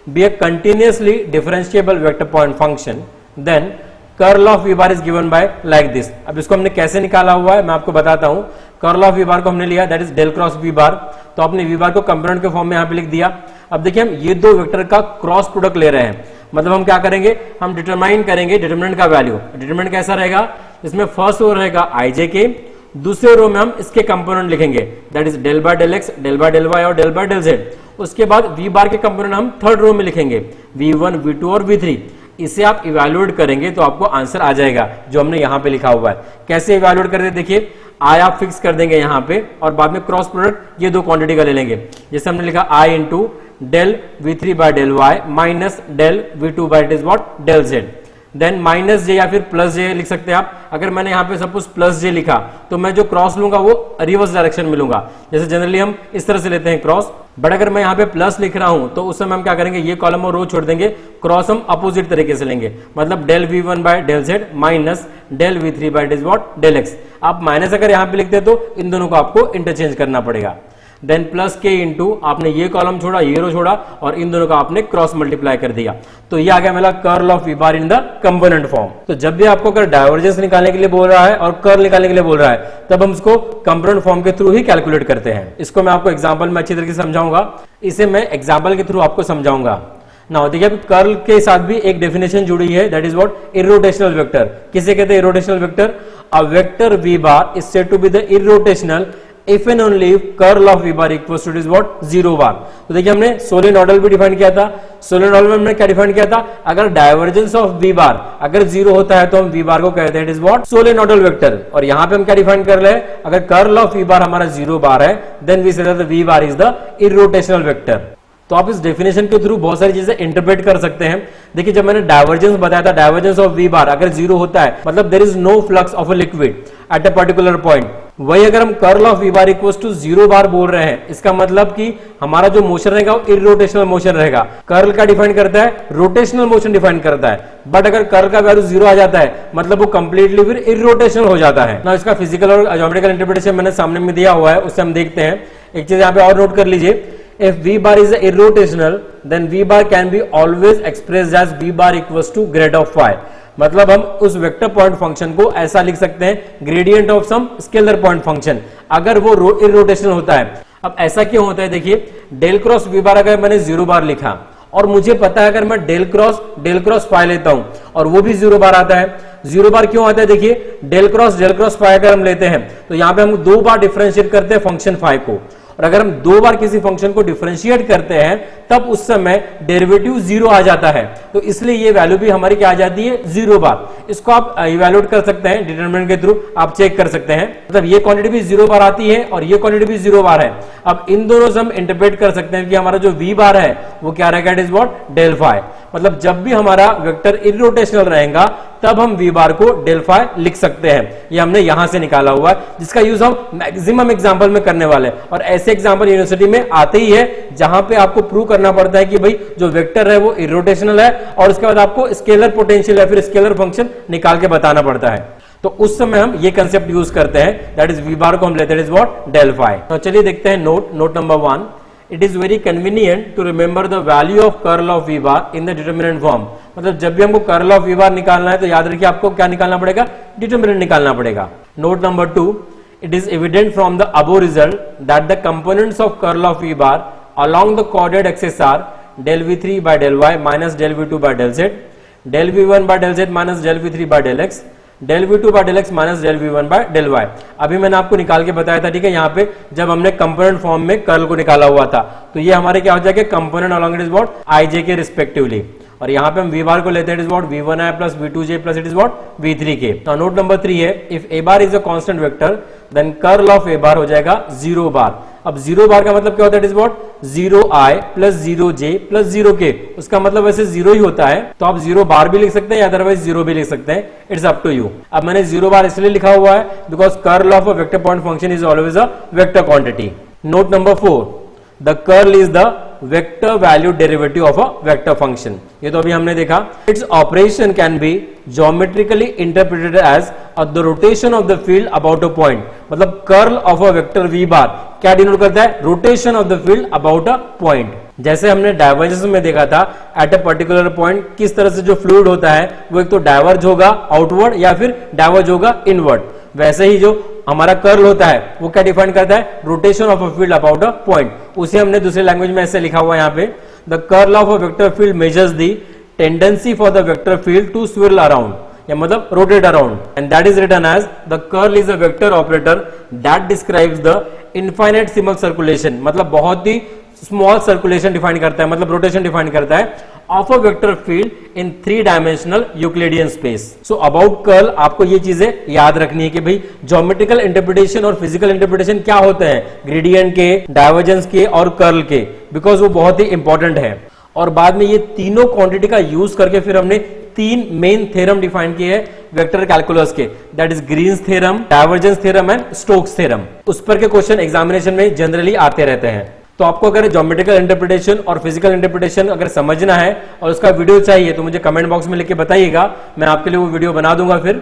be a continuously differentiable vector point function, then curl of we bar is given by like this. अब इसको हमने कैसे निकाला हुआ है मैं आपको बताता हूं। कर्ल ऑफ वी बार को हमने लिया, that is del cross V bar, तो आपने वी बार को कंपोनेंट के फॉर्म में यहां पे लिख दिया। अब देखिए हम ये दो वेक्टर का क्रॉस प्रोडक्ट ले रहे हैं, मतलब हम क्या करेंगे, हम डिटरमाइन करेंगे डिटरमिनेंट का वैल्यू। डिटरमिनेंट कैसा रहेगा, इसमें फर्स्ट रो रहेगा आई जे के, दूसरे रो में हम इसके कंपोनेंट लिखेंगे, that is del by del x, del by del y और डेल बाय डेल जेड। उसके बाद वी बार के कंपोनेंट हम थर्ड रो में लिखेंगे, v1 v2 और v3। इसे आप इवैल्यूएट करेंगे तो आपको आंसर आ जाएगा जो हमने यहाँ पे लिखा हुआ है। कैसे इवैल्यूएट करते हैं, देखिए आई आप फिक्स कर देंगे यहाँ पे, और बाद में क्रॉस प्रोडक्ट ये दो क्वांटिटी का ले लेंगे। जैसे हमने लिखा I into del v3 by del Y minus del v2 by it is what, del Z, then minus J या फिर प्लस जे लिख सकते हैं आप। अगर मैंने यहाँ पे सपोज प्लस जे लिखा तो मैं जो क्रॉस लूंगा वो रिवर्स डायरेक्शन में लूंगा, जैसे जनरली हम इस तरह से लेते हैं क्रॉस। बट अगर मैं यहाँ पे प्लस लिख रहा हूं तो उस समय हम क्या करेंगे, ये कॉलम और रो छोड़ देंगे, क्रॉस हम अपोजिट तरीके से लेंगे, मतलब del v1 by del z minus del v3 by it is what, del x. आप माइनस अगर यहाँ पे लिखते तो इन दोनों को आपको इंटरचेंज करना पड़ेगा। देन प्लस के इंटू आपने ये कॉलम छोड़ा, ये रो छोड़ा, और इन दोनों का आपने क्रॉस मल्टीप्लाई कर दिया, तो ये आ गया मेरा curl of we bar in the component form. तो जब भी आपको अगर डाइवर्जेंस निकालने के लिए बोल रहा है और कर्ल निकालने के लिए बोल रहा है, तब हम इसको कंपोनेंट फॉर्म के थ्रू ही कैलकुलेट करते हैं। इसको मैं आपको एग्जाम्पल में अच्छी तरीके से समझाऊंगा, इसे मैं एग्जाम्पल के थ्रू आपको समझाऊंगा। ना देखिए कर्ल के साथ भी एक डेफिनेशन जुड़ी है, that is what, irrotational vector. किसे कहते हैं irrotational vector, a vector we bar is said to be the irrotational if and only if curl of v bar equals to is what, 0 bar। तो देखिए हमने solenoidal भी define किया था। Solenoidal में हमने क्या डिफाइन किया था, अगर डाइवर्जेंस ऑफ v बार अगर 0 होता है तो हम v बार को कहते हैं it is what, solenoidal vector. और यहां पे हम क्या डिफाइन कर रहे हैं, अगर कर्ल ऑफ v बार हमारा 0 बार है, then we say that v bar is the irrotational vector. तो आप इस डेफिनेशन के थ्रू बहुत सारी चीजें इंटरप्रेट कर सकते हैं। देखिए जब मैंने डाइवर्जेंस बताया था, डाइवर्जेंस ऑफ वी बार अगर जीरो होता है मतलब there is no flux of a liquid at a particular point. वही अगर हम curl of we bar equals to zero bar बोल रहे हैं, इसका मतलब कि हमारा जो मोशन रहेगा वो इरोटेशनल मोशन रहेगा। कर्ल का डिफाइन करता है, रोटेशनल मोशन डिफाइन करता है। बट अगर कर्ल का वैल्यू जीरो आ जाता है मतलब वो कंप्लीटली फिर इरोटेशनल हो जाता है ना। इसका फिजिकल और ज्योमेट्रिकल इंटरप्रिटेशन मैंने सामने में दिया हुआ है, उससे हम देखते हैं। एक चीज यहाँ पे और नोट कर लीजिए, if v bar is irrotational then v bar can be always expressed as v bar equals to grad of phi। मतलब हम उस वेक्टर पॉइंट फंक्शन को ऐसा लिख सकते हैं, gradient of some scalar point function, अगर वो इरोटेशनल होता है। अब ऐसा क्यों होता है, देखिए डेल क्रॉस वी बार अगर मैंने जीरो बार लिखा और मुझे पता है अगर मैं डेल क्रॉस फाई लेता हूं और वो भी जीरो बार आता है। जीरो बार क्यों आता है, देखिए डेल क्रॉस फाई अगर हम लेते हैं तो यहां पे हम दो बार डिफरेंशिएट करते हैं फंक्शन फाई को, और अगर हम दो बार किसी फंक्शन को डिफरेंशिएट करते हैं तब उस समय डेरिवेटिव जीरो आ जाता है। तो इसलिए ये वैल्यू भी हमारी क्या आ जाती है, जीरो बार। इसको आप इवैल्यूएट कर सकते हैं डिटरमिनेंट के थ्रू, आप चेक कर सकते हैं। मतलब ये क्वांटिटी भी जीरो बार आती है और ये क्वांटिटी भी जीरो बार है। अब इन दोनों से हम इंटरप्रेट कर सकते हैं कि हमारा जो वी बार है वो क्या रहेगा, it is what, del phi. मतलब जब भी हमारा वेक्टर इरोटेशनल रहेगा तब हम वी बार को डेल फाई लिख सकते हैं। ये हमने यहां से निकाला हुआ है, जिसका यूज हम मैक्सिमम एग्जांपल में करने वाले हैं। और ऐसे एग्जांपल यूनिवर्सिटी में आते ही है जहां पे आपको प्रूव करना पड़ता है कि भाई जो वेक्टर है वो इरोटेशनल है, और उसके बाद आपको स्केलर पोटेंशियल या फिर स्केलर फंक्शन निकाल के बताना पड़ता है। तो उस समय हम ये कंसेप्ट यूज करते हैं, दैट इज वी बार को हम लेते हैं इज व्हाट, डेल फाई। तो चलिए देखते हैं note number 1। It is very convenient to remember the value of curl of v bar in the determinant form। मतलब जब भी हमको कर्ल ऑफ वी बार निकालना है तो याद रखिए आपको क्या निकालना पड़ेगा, डिटरमिनेंट निकालना पड़ेगा। Note number 2, it is evident from the above result that the components of curl of v bar along the coordinate axis are del v3 by del y minus del v2 by del z, del v1 by del z minus del v3 by del x, del v2 by del x minus del v1 by del y। अभी मैंने आपको निकाल के बताया था, ठीक है, यहाँ पे जब हमने कंपोनेंट फॉर्म में कर्ल को निकाला हुआ था तो ये हमारे क्या हो जाएगा, component along it is what, I J K respectively. और यहाँ पे हम वी बार को लेते हैं it is what, v1i plus v2j plus it is what, v3 k. तो नोट नंबर 3 है, if a bar is a constant vector then curl of a bar हो जाएगा जीरो बार। अब जीरो बार का मतलब क्या होता है, it is what, 0i plus 0j plus 0k। उसका मतलब वैसे जीरो ही होता है, तो आप जीरो बार भी लिख सकते हैं या अदरवाइज जीरो भी लिख सकते हैं, इट्स अप टू यू। अब मैंने जीरो बार इसलिए लिखा हुआ है because curl of a vector point function is always a vector quantity. Note number 4, the curl is the vector value derivative of a vector function. ये तो अभी हमने देखा। Its operation can be geometrically interpreted as the rotation of the field about a point. मतलब curl of a vector we bar क्या denote करता है, rotation of the field about a point. जैसे हमने डाइवर्जेंस में देखा था, एट अ पर्टिकुलर पॉइंट किस तरह से जो फ्लूइड होता है वो एक तो डाइवर्ज होगा आउटवर्ड या फिर डाइवर्ज होगा इनवर्ड। वैसे ही जो हमारा कर्ल होता है वो क्या डिफाइन करता है, rotation of a field about a point. उसे हमने दूसरे लैंग्वेज में ऐसे लिखा हुआ है यहाँ पे, the curl of a vector field measures the tendency for the vector field to swirl around, या मतलब rotate around, and that is written as the curl is a vector operator that describes the infinite symbol circulation. मतलब बहुत ही small circulation define करता है, मतलब rotation define करता है of a vector field in 3 dimensional Euclidean space. So about curl आपको ये चीजें याद रखनी है कि भाई ज्योमेट्रिकल इंटरप्रिटेशन और फिजिकल इंटरप्रिटेशन क्या होते हैं, ग्रेडियंट के, डाइवर्जेंस के और कर्ल के, बिकॉज वो बहुत ही इंपॉर्टेंट है। और बाद में ये तीनों क्वांटिटी का यूज करके फिर हमने 3 मेन थ्योरम डिफाइन किए हैं वेक्टर कैलकुलस के, that is Green's theorem, divergence theorem and Stokes theorem. उस पर के क्वेश्चन एग्जामिनेशन में जनरली आते रहते हैं। तो आपको अगर ज्योमेट्रिकल इंटरप्रिटेशन और फिजिकल इंटरप्रिटेशन अगर समझना है और उसका वीडियो चाहिए तो मुझे कमेंट बॉक्स में लिख के बताइएगा, मैं आपके लिए वो वीडियो बना दूंगा फिर।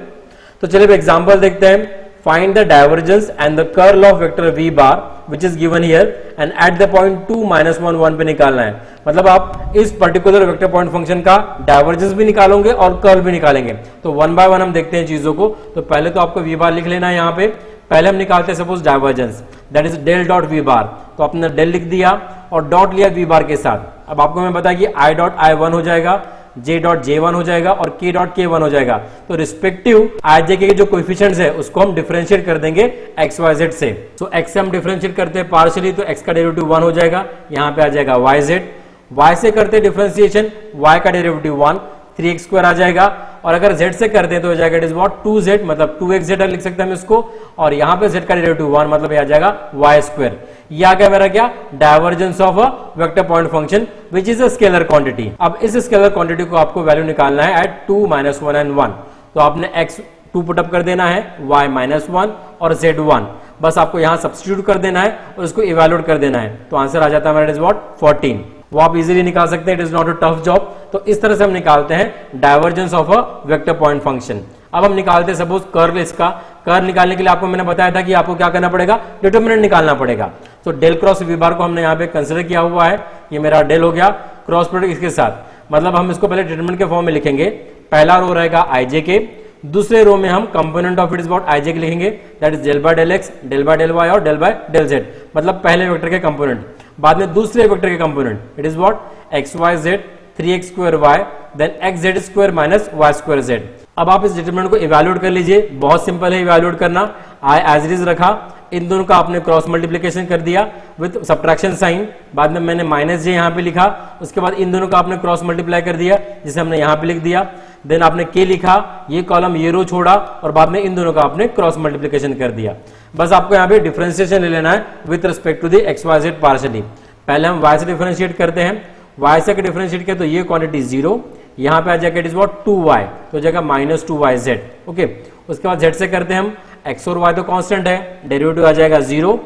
तो चलिए एग्जांपल देखते हैं। Find the divergence and the curl of vector we bar which is given here and at the point 2 -1 1 पे निकालना है। मतलब आप इस पर्टिकुलर वेक्टर पॉइंट फंक्शन का डाइवर्जेंस भी निकालोगे और कर्ल भी निकालेंगे। तो 1 बाय 1 हम देखते हैं चीजों को। तो पहले तो आपको वी बार लिख लेना है यहाँ पे। पहले हम निकालते हैं suppose divergence, that is del dot V bar. तो आपने डेल लिख दिया और डॉट लिया वी बार के साथ। अब आपको मैं बताया कि आई डॉट आई 1 हो जाएगा, जे डॉट जे 1 हो जाएगा और के डॉट के 1 हो जाएगा। तो रिस्पेक्टिव आई जे के जो कोएफिशिएंट्स है उसको हम डिफरेंशिएट कर देंगे एक्स वाई जेड से। तो एक्स से हम डिफरेंशिएट करते हैं पार्शियली, तो एक्स का डेरिवेटिव 1 हो जाएगा, यहाँ पे आ जाएगा वाई जेड। वाई से करते हैं डिफरेंशिएशन, वाई का डेरिवेटिव 1, 3x स्क्वायर आ जाएगा, और अगर z से करते हैं तो हो जाएगा इट इज व्हाट 2z, मतलब 2xz लिख सकते हैं हम इसको, और यहाँ पे z का डेरिवेटिव 1 मतलब ये आ जाएगा y स्क्वायर। ये आ गया मेरा क्या, divergence of a vector point function which is a scalar quantity. अब इस स्केलर क्वांटिटी को आपको वैल्यू निकालना है एट 2, -1 एंड 1, तो आपने x 2 पुटअप कर देना है, y -1 और z 1, बस आपको यहां सब्स्टिट्यूट कर देना है और उसको इवैल्यूएट कर देना है, तो आंसर आ जाता है हमारा इट इज व्हाट 14। वो आप इजीली निकाल सकते हैं, it is not a tough job. तो इस तरह से हम निकालते हैं divergence of a vector point function. अब हम निकालते हैं सपोज कर्ल, इसका कर्ल निकालने के लिए आपको मैंने बताया था कि आपको क्या करना पड़ेगा, डिटरमिनेंट निकालना पड़ेगा। तो डेल क्रॉस वी बार को हमने यहाँ पे कंसिडर किया हुआ है, ये मेरा डेल हो गया, क्रॉस प्रोडक्ट इसके साथ, मतलब हम इसको पहले डिटरमिनेंट के फॉर्म में लिखेंगे। पहला रो रहेगा ij के, दूसरे रो में हम component of it is what ij के लिखेंगे, that is del by del x, del by del y और डेल बाय डेल जेड, मतलब पहले वेक्टर के कंपोनेंट। बाद में दूसरे वेक्टर के component it is what x y z, 3x square y, then x z square minus y square z. अब आप इस डिटरमिनेंट को इवैल्यूएट कर लीजिए, बहुत सिंपल है इवैल्यूएट करना। आई एज इट इज रखा, इन दोनों का आपने क्रॉस मल्टीप्लिकेशन कर दिया विद सब्ट्रैक्शन साइन, बाद में मैंने माइनस जे यहाँ पे लिखा, उसके बाद इन दोनों का आपने क्रॉस मल्टीप्लाई कर दिया जिसे हमने यहाँ पे लिख दिया, देन आपने के लिखा, ये कॉलम ये रो छोड़ा, और बाद में इन दोनों का आपने क्रॉस मल्टीप्लिकेशन कर दिया। बस आपको यहाँ पे डिफरेंशिएशन ले लेना है with respect to the x y z partially. पहले हम y से डिफरेंशिएट करते हैं, y से डिफरेंशिएट किया तो ये क्वांटिटी 0, यहाँ पे आ जाएगा इट इज व्हाट 2y, तो जाएगा -2yz, ओके। उसके बाद z से करते हैं हम, x और y तो कांस्टेंट है, डेरिवेटिव आ जाएगा 0,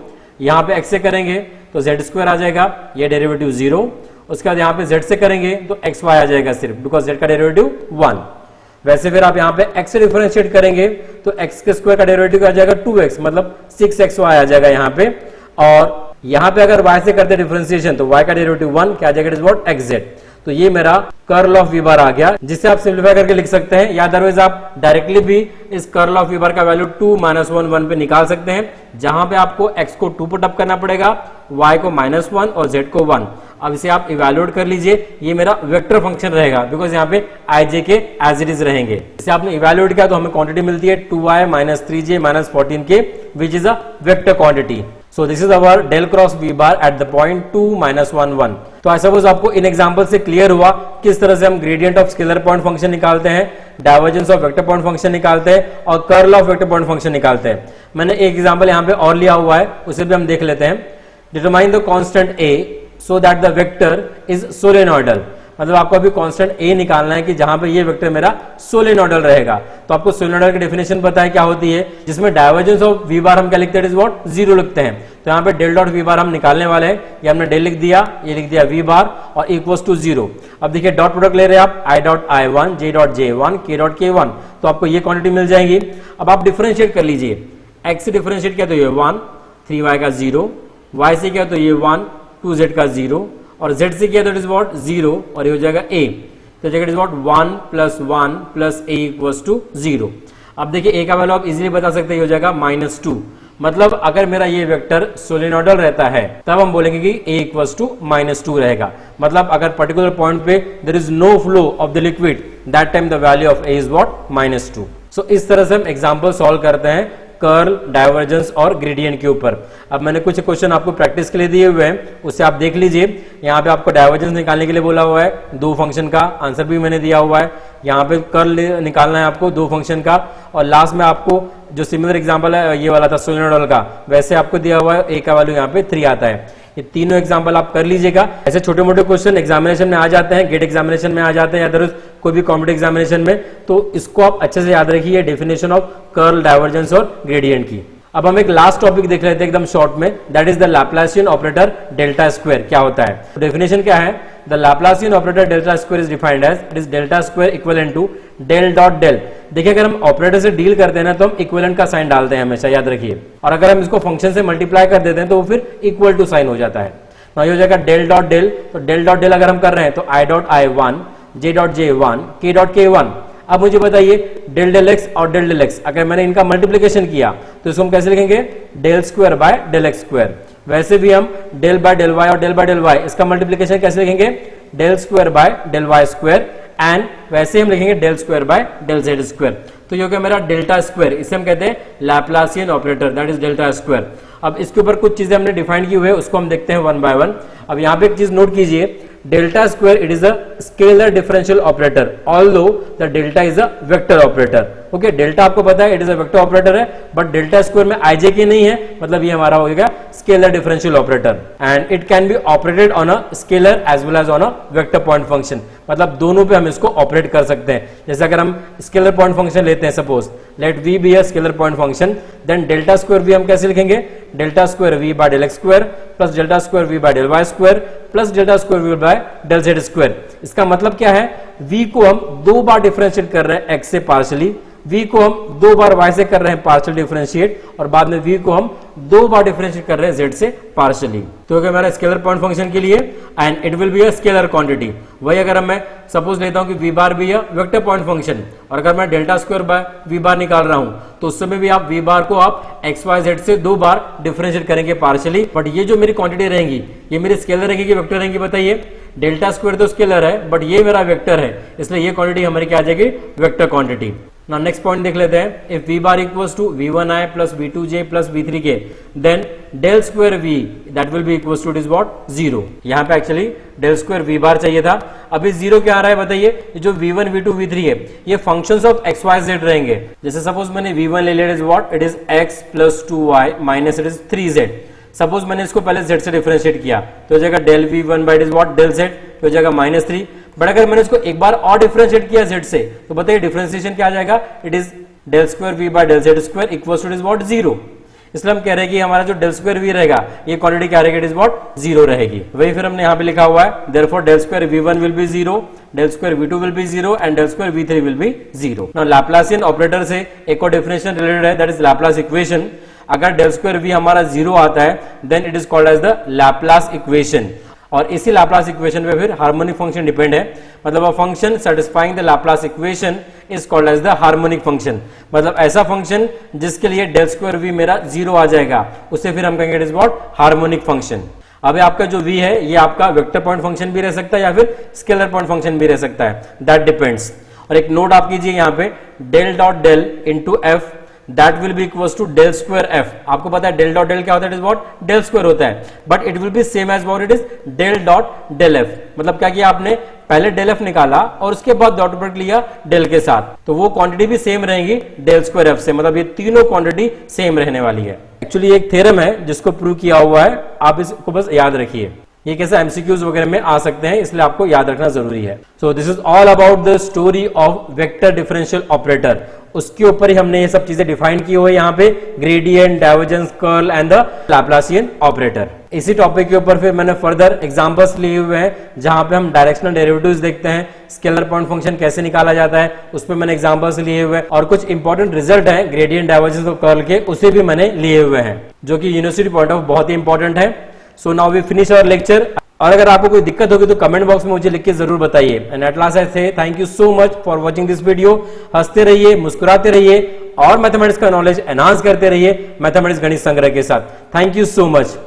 यहाँ पे x से करेंगे तो z स्क्वायर आ जाएगा, ये डेरिवेटिव 0, उसके बाद यहाँ पे z से करेंगे तो xy आ जाएगा सिर्फ, बिकॉज z का डेरिवेटिव 1। वैसे फिर आप यहाँ पे x से डिफरेंशिएट करेंगे तो x के स्क्वायर का डेरिवेटिव आ जाएगा 2x, मतलब 6xy आ जाएगा यहाँ पे, और यहाँ पे अगर y से करते डिफरेंशिएशन तो y का डेरिवेटिव 1 क्या आ जाएगा, इट इज व्हाट xz। तो ये मेरा कर्ल ऑफ वी बार आ गया, जिसे आप सिंप्लीफाई करके लिख सकते हैं, या अदरवाइज आप डायरेक्टली भी इस कर्ल ऑफ वी बार का वैल्यू 2 -1 1 पे निकाल सकते हैं, जहां पे आपको x को 2 पुट अप करना पड़ेगा, y को -1 और z को 1। अब इसे आप इवैल्यूएट कर लीजिए, ये मेरा वेक्टर फंक्शन रहेगा, बिकॉज यहाँ पे ij के एज इट इज रहेंगे। इसे आपने इवैल्यूएट किया तो हमें क्वांटिटी मिलती है 2y -3j -14k, which is a vector quantity. So this is our del cross v bar at the point 2 -1 1। तो आई सपोज आपको इन एग्जांपल से क्लियर हुआ किस तरह से हम gradient of scalar point function निकालते हैं, divergence of vector point function निकालते हैं और curl of vector point function निकालते हैं। मैंने एक एग्जांपल यहाँ पे और लिया हुआ है, उसे भी हम देख लेते हैं। Determine the constant a so that the vector is solenoidal, मतलब आपको अभी कांस्टेंट a निकालना है कि जहां पे ये वेक्टर मेरा सोलेनोइडल रहेगा। तो आपको सोलेनोइडल की डेफिनेशन पता है क्या होती है, जिसमें डाइवर्जेंस ऑफ v बार हम क्या लिखते हैं, इट इज व्हाट 0 लिखते हैं। तो यहाँ पे डेल डॉट v बार हम निकालने वाले हैं, ये हमने डेल लिख दिया, ये लिख दिया v बार और इक्वल्स टू 0। अब देखिए डॉट प्रोडक्ट ले रहे हैं आप, i dot i1 j dot j1 k dot k1, तो आपको ये क्वांटिटी मिल जाएगी। अब आप डिफरेंशिएट कर लीजिए, x से डिफरेंशिएट किया तो ये 1, 3y का 0, y से किया तो ये 1, 2z का 0, और z से किया तो इट इज व्हाट 0, और ये हो जाएगा a, तो it is what 1 + 1 + a equals to 0। अब देखिए a का वैल्यू आप इजीली बता सकते हैं, ये हो जाएगा -2, मतलब अगर मेरा ये वेक्टर सोलेनोइडल रहता है तब हम बोलेंगे कि a इक्वल्स टू -2 रहेगा, मतलब अगर पर्टिकुलर पॉइंट पे there is no flow of the liquid, that time the value of a is what -2। सो इस तरह से हम एग्जांपल सॉल्व करते हैं कर्ल, डाइवर्जेंस और ग्रेडियंट के ऊपर। अब मैंने कुछ क्वेश्चन आपको प्रैक्टिस के लिए दिए हुए हैं, उससे आप देख लीजिए। यहाँ पे आपको डाइवर्जेंस निकालने के लिए बोला हुआ है, 2 फंक्शन का आंसर भी मैंने दिया हुआ है। यहाँ पे कर्ल निकालना है आपको 2 फंक्शन का, और लास्ट में आपको जो सिमिलर एग्जांपल है ये वाला था सोलेनोइडल का, वैसे आपको दिया हुआ है a का वैल्यू यहाँ पे 3 आता है। ये तीनों एग्जांपल आप कर लीजिएगा। ऐसे छोटे मोटे क्वेश्चन एग्जामिनेशन में आ जाते हैं, गेट एग्जामिनेशन में आ जाते हैं, अदरवाइज कोई भी कॉम्पिटिटिव एग्जामिनेशन में, तो इसको आप अच्छे से याद रखिए, डेफिनेशन ऑफ कर्ल, डाइवर्जेंस और ग्रेडियंट की। अब हम एक लास्ट टॉपिक देख लेते हैं एकदम शॉर्ट में, that is the Laplacian operator delta square क्या होता है। डेफिनेशन क्या है, the Laplacian operator delta square is defined as it is delta square equivalent to del dot del. देखिए अगर हम ऑपरेटर से डील करते हैं ना तो हम इक्विवेलेंट का साइन डालते हैं हमेशा, याद रखिए, और अगर हम इसको फंक्शन से मल्टीप्लाई कर देते हैं तो वो फिर इक्वल टू साइन हो जाता है। ना ये हो जाएगा डेल डॉट डेल, तो डेल डॉट डेल अगर हम कर रहे हैं तो i dot i1 j dot j1 k dot k1। अब मुझे बताइए डेल डेल एक्स और डेल डेल एक्स अगर मैंने इनका मल्टीप्लिकेशन किया तो इसको हम कैसे लिखेंगे, del square by del x square. वैसे भी हम डेल बाय डेल वाई और डेल बाय डेल वाई इसका मल्टीप्लिकेशन कैसे लिखेंगे, del square by del y square, and वैसे हम लिखेंगे del square by del z square. तो ये हो गया मेरा डेल्टा स्क्वायर, इसे हम कहते हैं Laplacian operator, that is delta square. अब इसके ऊपर कुछ चीजें हमने डिफाइन की हुई है, उसको हम देखते हैं वन बाय वन। अब यहाँ पे एक चीज नोट कीजिए, delta square it is a scalar differential operator although the delta is a vector operator. Okay, delta आपको पता है it is a vector operator है, बट डेल्टा स्क्वायर में आईजे की नहीं है, मतलब ये हमारा हो गया scalar differential operator and it can be operated on a scalar as well as on a vector point function, मतलब दोनों पे हम इसको ऑपरेट कर सकते हैं. जैसे अगर हम स्केलर पॉइंट फंक्शन लेते हैं, suppose let v be a scalar point function, then delta square v हम कैसे लिखेंगे, delta square v by del x square plus delta square v by del y square plus delta square v by del z square. इसका मतलब क्या है, v को हम दो बार डिफरेंशिएट कर रहे हैं x से पार्शियली, v को हम दो बार y से कर रहे हैं पार्शियल डिफरेंशिएट, और बाद में v को हम दो बार डिफरेंशिएट कर रहे हैं z से पार्शियली. तो अगर मेरा स्केलर पॉइंट फंक्शन के लिए and it will B a scalar quantity. वही अगर मैं सपोज लेता हूं कि v बार भी है वेक्टर पॉइंट फंक्शन, और अगर मैं डेल्टा स्क्वायर बाय v बार निकाल रहा हूं तो उस समय भी आप v बार को आप x y z से दो बार डिफरेंशिएट करेंगे पार्शियली. बट ये जो मेरी क्वांटिटी रहेंगी ये मेरी स्केलर रहेगी कि वेक्टर रहेंगी, बताइए. डेल्टा स्क्वायर तो स्केलर है बट ये मेरा वेक्टर है, इसलिए ये क्वांटिटी हमारी क्या आ जाएगी, vector quantity. Now next point देख लेते हैं. If v bar equals to v1i plus v2j plus v3k then del square v that will be equals to it is what, 0. यहां पे actually del square v bar चाहिए था, अभी 0 क्या आ रहा है बताइए. ये जो v1 v2 v3 है ये functions of x y z रहेंगे. जैसे सपोज मैंने v1 ले लिया, it is what, it is x plus 2y minus it is 3z. Suppose मैंने इसको पहले z से डिफरेंशिएट किया तो हो जाएगा del v1 by it is what, del z, तो हो जाएगा माइनस 3. बट अगर मैंने इसको एक बार और डिफरेंशिएट किया z से तो बताइए डिफरेंशिएशन क्या आ जाएगा, it is del square v by del z square equals to it is what, 0. इसलिए हम कह रहे हैं कि हमारा जो डेल स्क्वायर v रहेगा ये क्वांटिटी क्या रहेगी, इट इज व्हाट, 0 रहेगी. वही फिर हमने यहाँ पे लिखा हुआ है therefore del square v1 will be 0, del square v2 will be 0 and del square v3 will be 0. Now Laplacian operator से एक और डिफरेंशियल रिलेटेड है, दैट इज लैप्लास इक्वेशन. अगर डेल स्क्वायर v हमारा 0 आता है then it is called as the Laplace equation, और इसी लैप्लास इक्वेशन पे फिर हार्मोनिक फंक्शन डिपेंड है. मतलब a function satisfying the Laplace equation is called as the harmonic function, मतलब ऐसा फंक्शन जिसके लिए डेल स्क्वायर v मेरा 0 आ जाएगा उसे फिर हम कहेंगे it is what, harmonic function. अब आपका जो v है ये आपका वेक्टर पॉइंट फंक्शन भी रह सकता है या फिर स्केलर पॉइंट फंक्शन भी रह सकता है, दैट डिपेंड्स. और एक नोट आप कीजिए यहाँ पे, del dot del into f that will be equals to del square f. आपको पता है डेल डॉट डेल क्या होता है, it is what, del square होता है, but it will be same as what it is del dot del f. मतलब क्या किया आपने, पहले डेल एफ निकाला और उसके बाद डॉट प्रोडक्ट लिया डेल के साथ, तो वो क्वांटिटी भी सेम रहेगी डेल स्क्वायर एफ से, मतलब ये तीनों क्वांटिटी सेम रहने वाली है. एक्चुअली एक थ्योरम है जिसको प्रूव किया हुआ है, आप इसको बस याद रखिए. ये कैसे एमसीक्यूज वगैरह में आ सकते हैं, इसलिए आपको याद रखना जरूरी है. सो this is all about the story of vector differential operator. उसके ऊपर ही हमने ये सब चीजें डिफाइन की हुई है यहाँ पे, gradient, divergence, curl and the Laplacian operator. इसी टॉपिक के ऊपर फिर मैंने फर्दर एग्जांपल्स लिए हुए हैं जहां पे हम डायरेक्शनल डेरिवेटिव्स देखते हैं, स्केलर पॉइंट फंक्शन कैसे निकाला जाता है उस पर मैंने एग्जांपल्स लिए हुए हैं, और कुछ इंपॉर्टेंट रिजल्ट हैं ग्रेडियंट, डाइवर्जेंस और कर्ल के, उसे भी मैंने लिए हुए हैं जो कि यूनिवर्सिटी पॉइंट ऑफ बहुत ही इंपॉर्टेंट है. So now we finish our lecture. और अगर आपको कोई दिक्कत होगी तो कमेंट बॉक्स में मुझे लिख के जरूर बताइए. एंड एट लास्ट आई से thank you so much for watching this video. हंसते रहिए, मुस्कुराते रहिए और मैथमेटिक्स का नॉलेज एनहांस करते रहिए मैथमेटिक्स गणित संग्रह के साथ. Thank you so much.